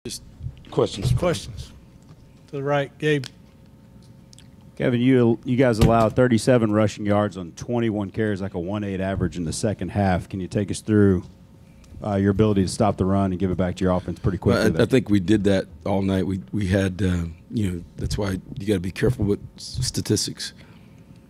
Just questions. Questions. To the right, Gabe. Kevin, you guys allowed 37 rushing yards on 21 carries, like a 1.8 average in the second half. Can you take us through your ability to stop the run and give it back to your offense pretty quickly? Well, I think we did that all night. We had, that's why you got to be careful with statistics.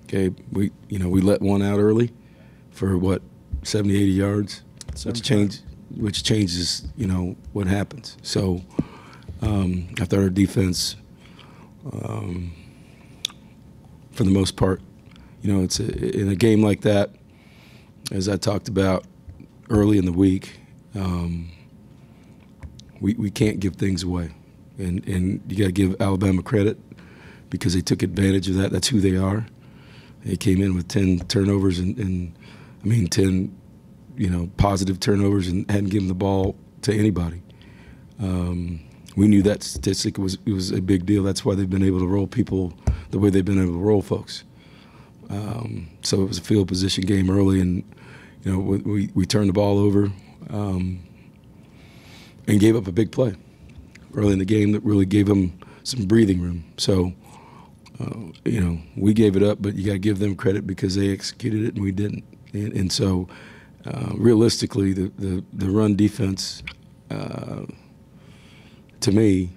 Okay, we let one out early for what, 70, 80 yards, which changes what happens. So I thought our defense, for the most part, it's in a game like that, as I talked about early in the week, we can't give things away, and you got to give Alabama credit because they took advantage of that. That's who they are. They came in with 10 turnovers and 10 positive turnovers and hadn't given the ball to anybody. We knew that statistic was a big deal. That's why they've been able to roll people the way they've been able to roll folks. So it was a field position game early, and we turned the ball over and gave up a big play early in the game that really gave them some breathing room. So we gave it up, but you got to give them credit because they executed it and we didn't. And so realistically, the run defense, to me,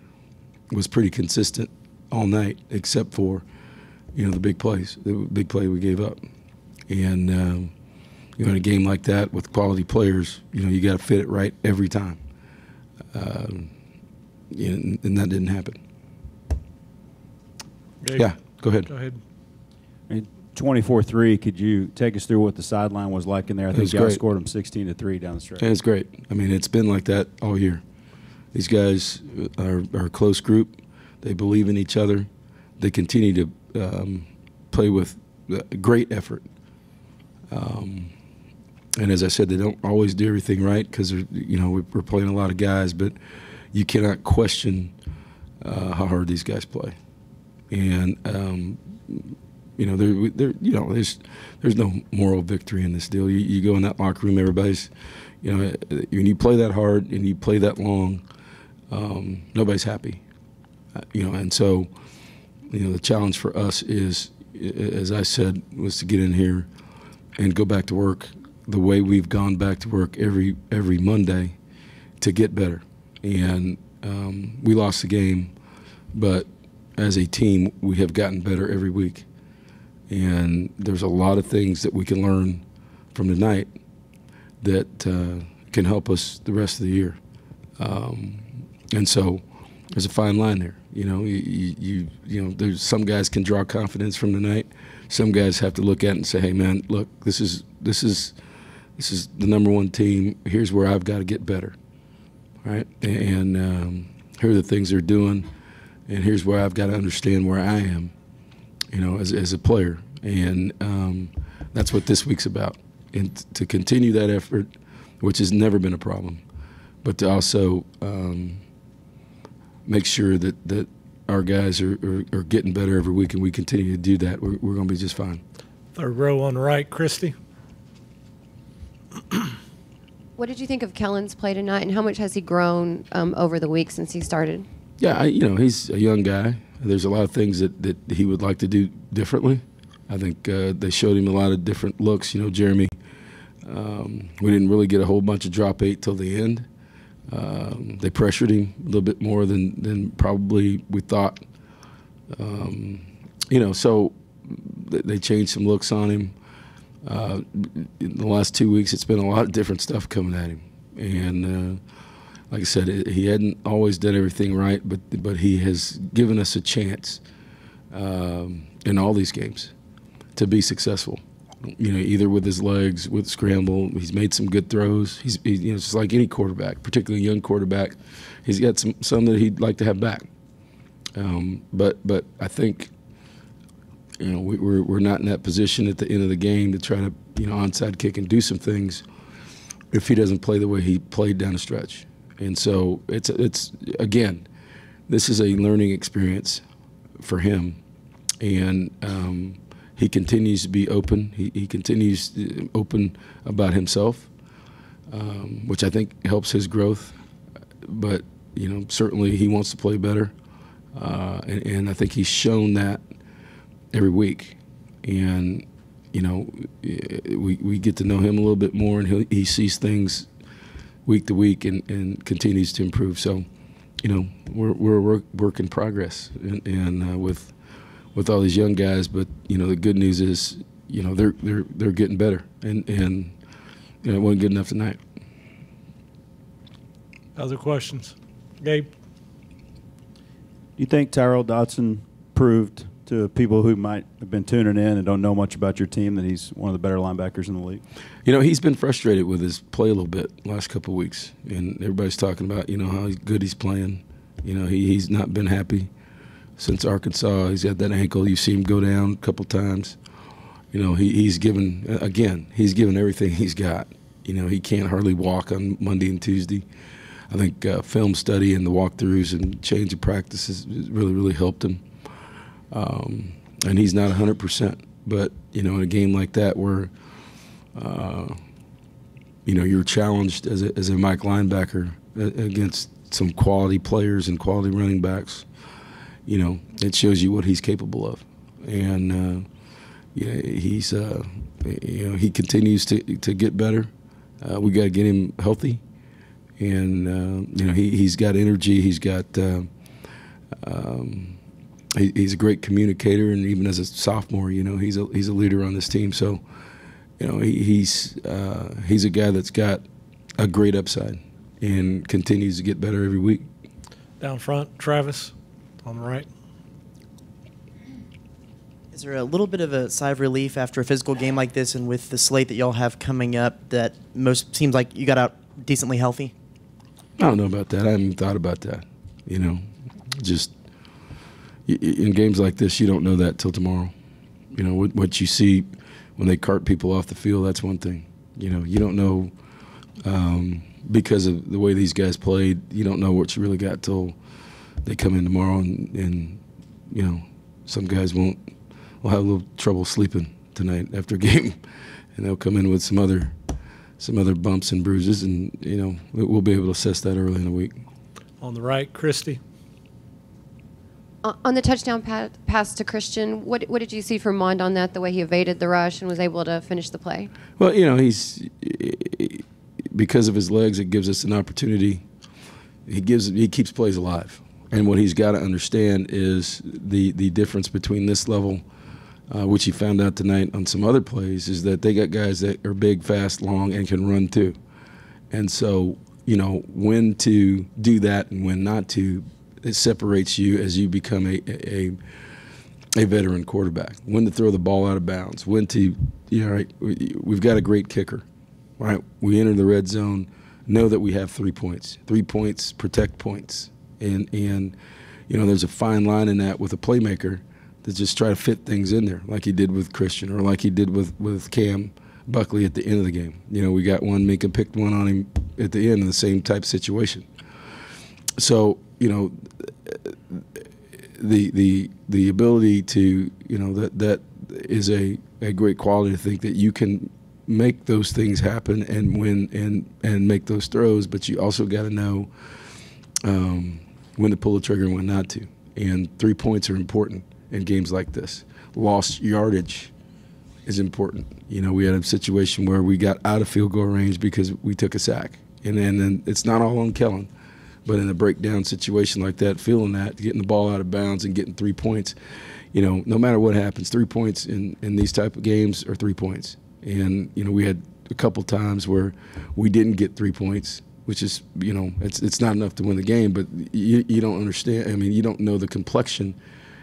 was pretty consistent all night, except for the big plays, the big play we gave up. And in a game like that with quality players, you got to fit it right every time. And that didn't happen. Gabe. Yeah, go ahead. Go ahead. 24-3, could you take us through what the sideline was like in there? I think you guys scored them 16-3 down the stretch. It's great. It's been like that all year. These guys are a close group. They believe in each other. They continue to play with great effort. And as I said, they don't always do everything right because we're playing a lot of guys, but you cannot question how hard these guys play. And there's no moral victory in this deal. You go in that locker room, everybody's, when you play that hard and you play that long, nobody's happy. And so, the challenge for us is, as I said, was to get in here and go back to work the way we've gone back to work every Monday to get better. And we lost the game, but as a team, we have gotten better every week. And there's a lot of things that we can learn from tonight that can help us the rest of the year. And so there's a fine line there. There's some guys can draw confidence from tonight. Some guys have to look at it and say, hey, man, look, this is the number one team. Here's where I've got to get better, right? And here are the things they're doing, and here's where I've got to understand where I am, as a player. And that's what this week's about. And to continue that effort, which has never been a problem, but to also make sure that our guys are getting better every week, and we continue to do that, we're going to be just fine. Third row on the right, Christy. What did you think of Kellen's play tonight, and how much has he grown over the week since he started? Yeah, he's a young guy. There's a lot of things that he would like to do differently. I think they showed him a lot of different looks. Jeremy, we didn't really get a whole bunch of drop 8 till the end. They pressured him a little bit more than probably we thought. So they changed some looks on him. In the last 2 weeks, it's been a lot of different stuff coming at him. And like I said, he hadn't always done everything right, but he has given us a chance in all these games to be successful. Either with his legs, with scramble. He's made some good throws. He's just like any quarterback, particularly a young quarterback. He's got some that he'd like to have back. But I think we're not in that position at the end of the game to try to onside kick and do some things if he doesn't play the way he played down the stretch. And so it's again, this is a learning experience for him, and he continues to be open. He continues open about himself, which I think helps his growth. But certainly he wants to play better, and I think he's shown that every week. And we get to know him a little bit more, and he sees things week to week and continues to improve. So, we're a work in progress, and with all these young guys. But the good news is, they're getting better, and it wasn't good enough tonight. Other questions? Gabe? Do you think Tyrell Dodson proved to people who might have been tuning in and don't know much about your team that he's one of the better linebackers in the league? He's been frustrated with his play a little bit last couple of weeks, and everybody's talking about how good he's playing. He's not been happy since Arkansas. He's got that ankle. You see him go down a couple times. He's given everything he's got. He can't hardly walk on Monday and Tuesday. I think film study and the walkthroughs and change of practices really, really helped him. And he's not 100%. But, in a game like that where, you're challenged as a Mike linebacker against some quality players and quality running backs, it shows you what he's capable of. And, he's, he continues to get better. We got to get him healthy. And, he's got energy. He's got he's a great communicator, and even as a sophomore, he's a leader on this team. So, he's a guy that's got a great upside and continues to get better every week. Down front, Travis, on the right. Is there a little bit of a sigh of relief after a physical game like this, and with the slate that y'all have coming up, that most seems like you got out decently healthy? I don't know about that. I haven't thought about that. Just in games like this, you don't know that till tomorrow. What you see when they cart people off the field, that's one thing. You don't know because of the way these guys played. You don't know what you really got till they come in tomorrow, and some guys will have a little trouble sleeping tonight after a game, and they'll come in with some other bumps and bruises, and we'll be able to assess that early in the week. On the right, Christy. On the touchdown pass to Christian, what did you see from Mond on that, the way he evaded the rush and was able to finish the play? Well, he's because of his legs, it gives us an opportunity. He keeps plays alive. And what he's got to understand is the difference between this level, which he found out tonight on some other plays, is that they got guys that are big, fast, long, and can run too. And so, when to do that and when not to, it separates you as you become a veteran quarterback. When to throw the ball out of bounds. When to, right, we've got a great kicker, right? We enter the red zone, know that we have 3 points. 3 points, protect points. And there's a fine line in that with a playmaker to just try to fit things in there, like he did with Christian or like he did with Cam Buckley at the end of the game. We got one, Minka picked one on him at the end in the same type of situation. So, the ability to, that is a great quality to think that you can make those things happen and win and make those throws, but you also got to know when to pull the trigger and when not to. And 3 points are important in games like this. Lost yardage is important. We had a situation where we got out of field goal range because we took a sack. And then it's not all on Kellen. But in a breakdown situation like that, feeling that, getting the ball out of bounds and getting 3 points, no matter what happens, 3 points in these type of games are 3 points. And, we had a couple times where we didn't get 3 points, which is, it's not enough to win the game, but you don't understand. I mean, you don't know the complexion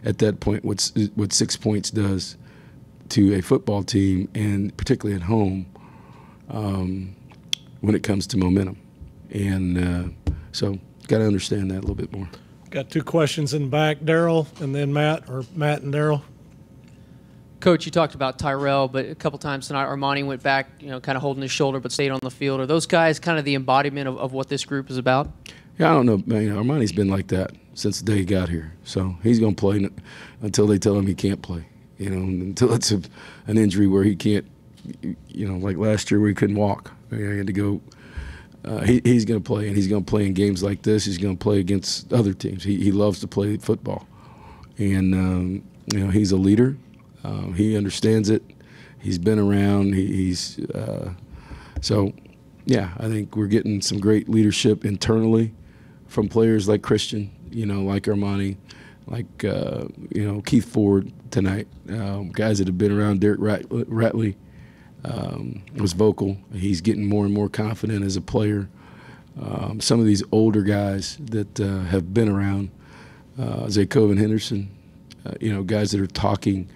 at that point, what 6 points does to a football team, and particularly at home, when it comes to momentum. And so got to understand that a little bit more. Got 2 questions in the back, Daryl, and then Matt, or Matt and Daryl. Coach, you talked about Tyrell, but a couple times tonight Armani went back, kind of holding his shoulder, but stayed on the field. Are those guys kind of the embodiment of what this group is about? Yeah, I don't know. Armani's been like that since the day he got here. So he's going to play until they tell him he can't play, until it's an injury where he can't, like last year where he couldn't walk. He had to go he's going to play, and he's going to play in games like this. He's going to play against other teams. He loves to play football, and he's a leader. He understands it. He's been around. So, yeah, I think we're getting some great leadership internally from players like Christian, like Armani, like Keith Ford tonight, guys that have been around. Derek Ratley was vocal. He's getting more and more confident as a player. Some of these older guys that have been around, Zakoven Henderson, guys that are talking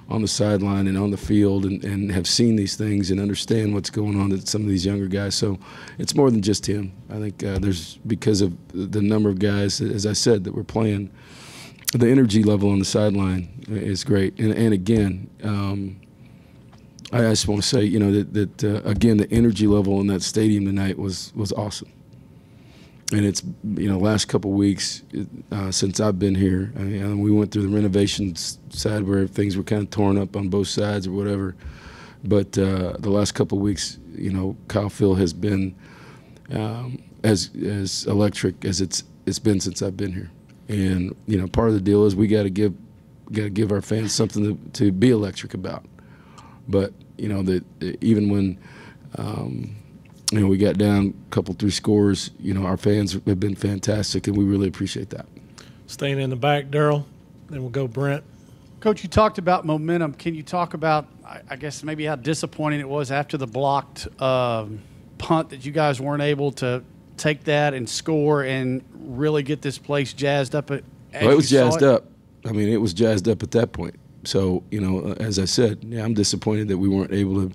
on the sideline and on the field and have seen these things and understand what's going on to some of these younger guys. So it's more than just him. I think there's, because of the number of guys, as I said, that we're playing, the energy level on the sideline is great. And again, I just want to say, that again, the energy level in that stadium tonight was awesome. And it's, last couple of weeks since I've been here, we went through the renovations side where things were kind of torn up on both sides or whatever. But the last couple of weeks, Kyle Field has been as electric as it's been since I've been here. And part of the deal is we got to give our fans something to be electric about. But even when we got down a couple, 3 scores, our fans have been fantastic, and we really appreciate that. Staying in the back, Daryl. Then we'll go Brent. Coach, you talked about momentum. Can you talk about, I guess, maybe how disappointing it was after the blocked punt that you guys weren't able to take that and score and really get this place jazzed up? It was jazzed up. I mean, it was jazzed up at that point. So, as I said, I'm disappointed that we weren't able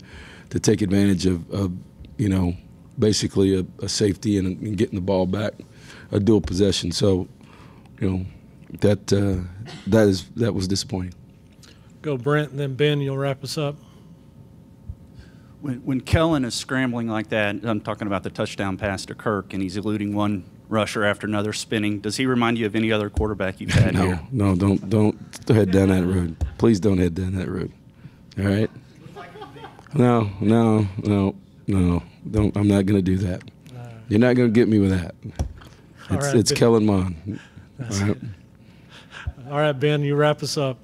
to take advantage of basically a safety and getting the ball back, a dual possession. So, that was disappointing. Go Brent, and then Ben, you'll wrap us up. When Kellen is scrambling like that, I'm talking about the touchdown pass to Kirk, and he's eluding one rusher after another, spinning. Does he remind you of any other quarterback you've had here? No, don't head down that road. Please don't head down that road. All right? No. Don't. I'm not going to do that. You're not going to get me with that. It's Kellen Mond. All right. All right, Ben, you wrap us up.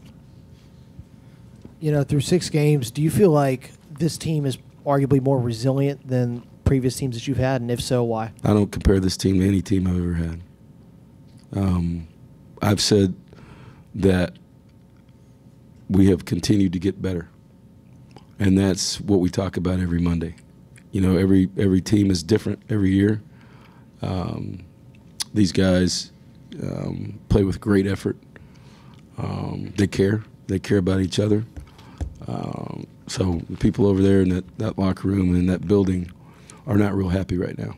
Through 6 games, do you feel like this team is arguably more resilient than previous teams that you've had, and if so, why? I don't compare this team to any team I've ever had. I've said that we have continued to get better, and that's what we talk about every Monday. Every team is different every year. These guys play with great effort. They care. They care about each other. So the people over there in that locker room and that building are not real happy right now.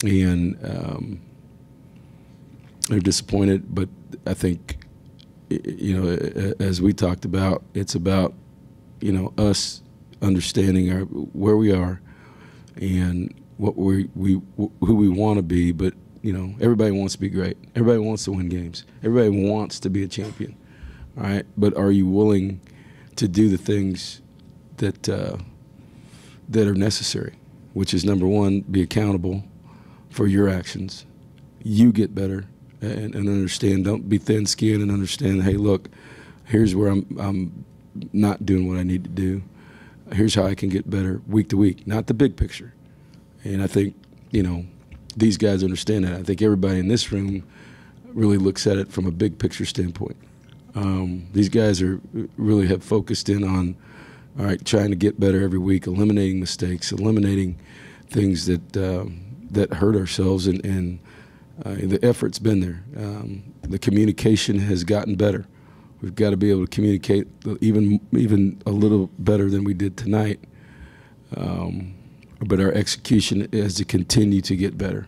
And they're disappointed, but I think, as we talked about, it's about, us understanding where we are and what who we want to be. But everybody wants to be great. Everybody wants to win games. Everybody wants to be a champion. All right, but are you willing to do the things that are necessary? Which is, number one, be accountable for your actions. You get better and understand. Don't be thin-skinned and understand. Hey, look, here's where I'm not doing what I need to do. Here's how I can get better week to week, not the big picture. And I think, these guys understand that. I think everybody in this room really looks at it from a big picture standpoint. These guys really have focused in on, all right, trying to get better every week, eliminating mistakes, eliminating things that hurt ourselves, and the effort's been there. The communication has gotten better. We've got to be able to communicate even a little better than we did tonight. But our execution has to continue to get better,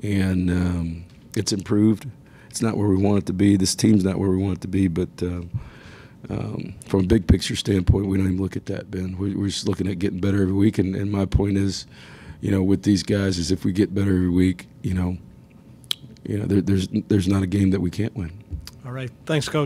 and it's improved. It's not where we want it to be. This team's not where we want it to be, but from a big picture standpoint, we don't even look at that, Ben. We're just looking at getting better every week, and my point is, with these guys, is if we get better every week, there's not a game that we can't win. All right. Thanks, Coach.